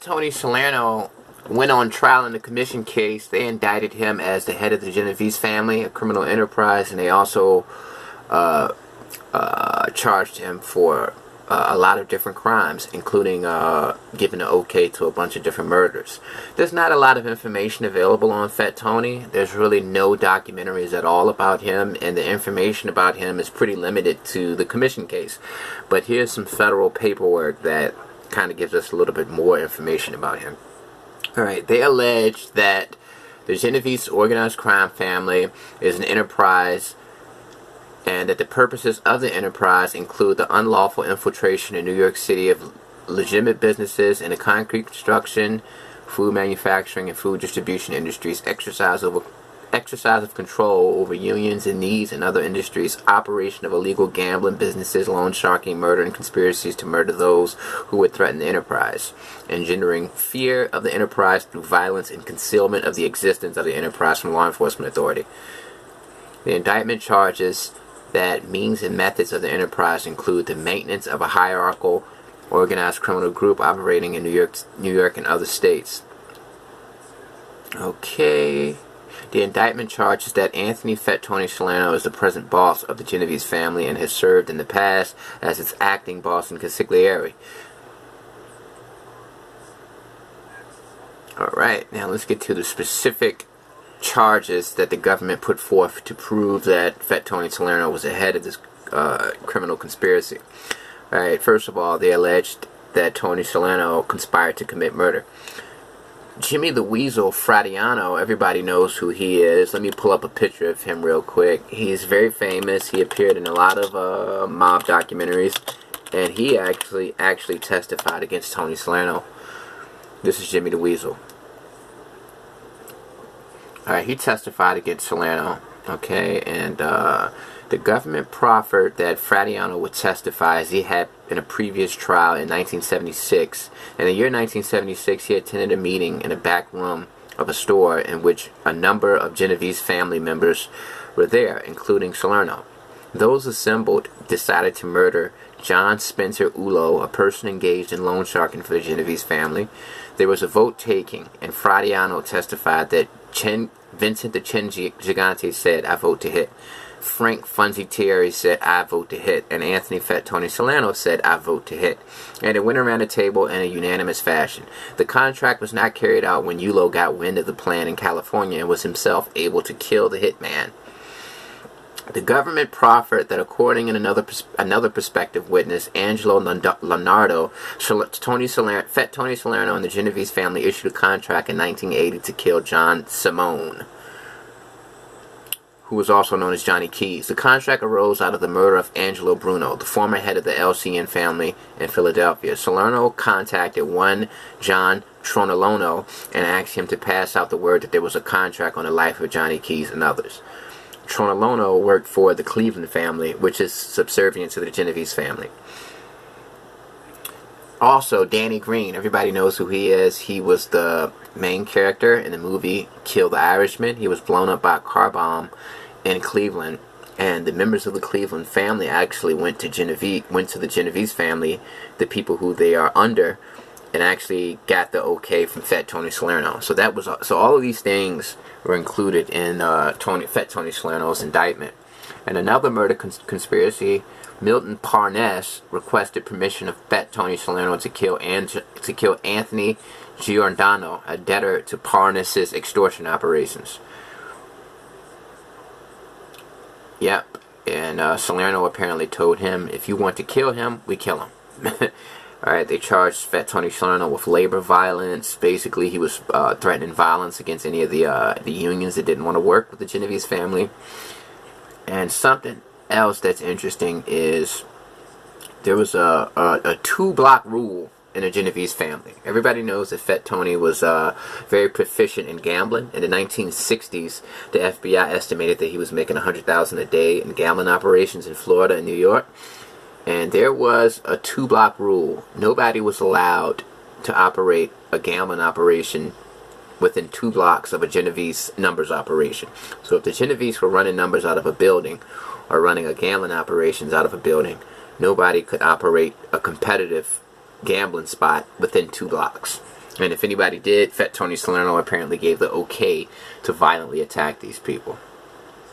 Tony Salerno went on trial in the commission case. They indicted him as the head of the Genovese family, a criminal enterprise, and they also charged him for a lot of different crimes, including giving the okay to a bunch of different murders. There's not a lot of information available on Fat Tony. There's really no documentaries at all about him, and the information about him is pretty limited to the commission case. But here's some federal paperwork that kind of gives us a little bit more information about him. Alright, they allege that the Genovese organized crime family is an enterprise, and that the purposes of the enterprise include the unlawful infiltration in New York City of legitimate businesses in the concrete construction, food manufacturing, and food distribution industries, exercise of control over unions in these and other industries, operation of illegal gambling businesses, loan sharking, murder, and conspiracies to murder those who would threaten the enterprise, engendering fear of the enterprise through violence and concealment of the existence of the enterprise from law enforcement authority. The indictment charges that means and methods of the enterprise include the maintenance of a hierarchical, organized criminal group operating in New York and other states. Okay. The indictment charges that Anthony Fat Tony Salerno is the present boss of the Genovese family and has served in the past as its acting boss and consigliere. Alright, now let's get to the specific charges that the government put forth to prove that Fat Tony Salerno was the head of this criminal conspiracy. Alright, first of all, they alleged that Tony Salerno conspired to commit murder. Jimmy the Weasel Frattiano, everybody knows who he is. Let me pull up a picture of him real quick. He's very famous. He appeared in a lot of mob documentaries, and he actually testified against Tony Salerno. This is Jimmy the Weasel. Alright, he testified against Salerno, okay, and the government proffered that Frattiano would testify as he had in a previous trial in 1976. In the year 1976, he attended a meeting in a back room of a store in which a number of Genovese family members were there, including Salerno. Those assembled decided to murder John Spencer Ullo, a person engaged in loan sharking for the Genovese family. There was a vote taking, and Frattiano testified that Vincent the Chin Gigante said, "I vote to hit." Frank Funzy Thierry said, "I vote to hit." And Anthony Fat Tony Salerno said, "I vote to hit." And it went around the table in a unanimous fashion. The contract was not carried out when Ullo got wind of the plan in California and was himself able to kill the hitman. The government proffered that according to another prospective witness, Angelo Leonardo, Fat Tony Salerno and the Genovese family issued a contract in 1980 to kill John Simone, who was also known as Johnny Keys. The contract arose out of the murder of Angelo Bruno, the former head of the LCN family in Philadelphia. Salerno contacted one John Tronolono and asked him to pass out the word that there was a contract on the life of Johnny Keys and others. Tronolono worked for the Cleveland family, which is subservient to the Genovese family. Also, Danny Green, everybody knows who he is. He was the main character in the movie Kill the Irishman. He was blown up by a car bomb in Cleveland, and the members of the Cleveland family actually went to the Genovese family, the people who they are under, and actually got the okay from Fat Tony Salerno. So all of these things were included in Fat Tony Salerno's indictment. And another murder conspiracy, Milton Parnes requested permission of Fat Tony Salerno to kill Anthony Giordano, a debtor to Parnes's extortion operations. Yep, and Salerno apparently told him, "If you want to kill him, we kill him." Alright, they charged Fat Tony Salerno with labor violence. Basically, he was threatening violence against any of the unions that didn't want to work with the Genovese family. And something else that's interesting is there was a two-block rule in the Genovese family. Everybody knows that Fat Tony was very proficient in gambling. In the 1960s, the FBI estimated that he was making $100,000 a day in gambling operations in Florida and New York. And there was a two-block rule. Nobody was allowed to operate a gambling operation within 2 blocks of a Genovese numbers operation. So if the Genovese were running numbers out of a building or running a gambling operations out of a building, nobody could operate a competitive gambling spot within 2 blocks. And if anybody did, Fat Tony Salerno apparently gave the okay to violently attack these people.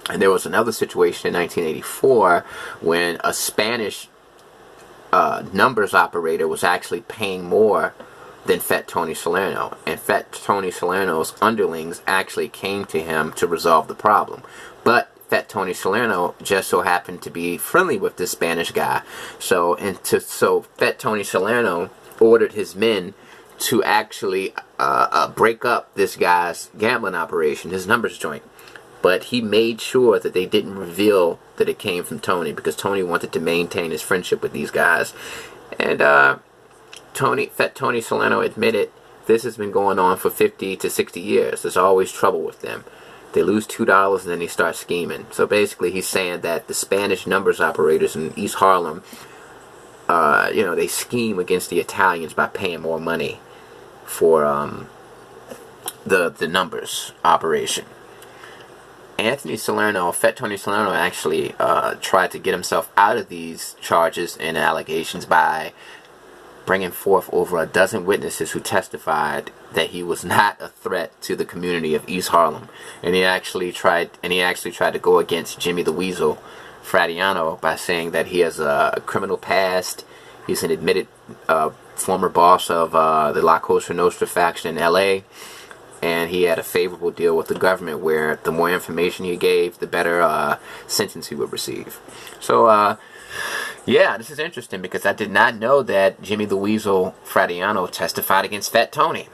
And there was another situation in 1984 when a Spanish numbers operator was actually paying more than Fat Tony Salerno. And Fat Tony Salerno's underlings actually came to him to resolve the problem. But Fat Tony Salerno just so happened to be friendly with this Spanish guy. So Fat Tony Salerno ordered his men to actually break up this guy's gambling operation, his numbers joint. But he made sure that they didn't reveal that it came from Tony, because Tony wanted to maintain his friendship with these guys. And Fat Tony Salerno admitted this has been going on for 50 to 60 years. There's always trouble with them. They lose $2 and then they start scheming. So basically he's saying that the Spanish numbers operators in East Harlem, they scheme against the Italians by paying more money for the numbers operation. Fat Tony Salerno actually tried to get himself out of these charges and allegations by bringing forth over a dozen witnesses who testified that he was not a threat to the community of East Harlem. And he actually tried to go against Jimmy the Weasel Frattiano by saying that he has a criminal past. He's an admitted former boss of the La Cosa Nostra faction in LA. And he had a favorable deal with the government where the more information he gave, the better sentence he would receive. So, yeah, this is interesting because I did not know that Jimmy the Weasel Frattiano testified against Fat Tony.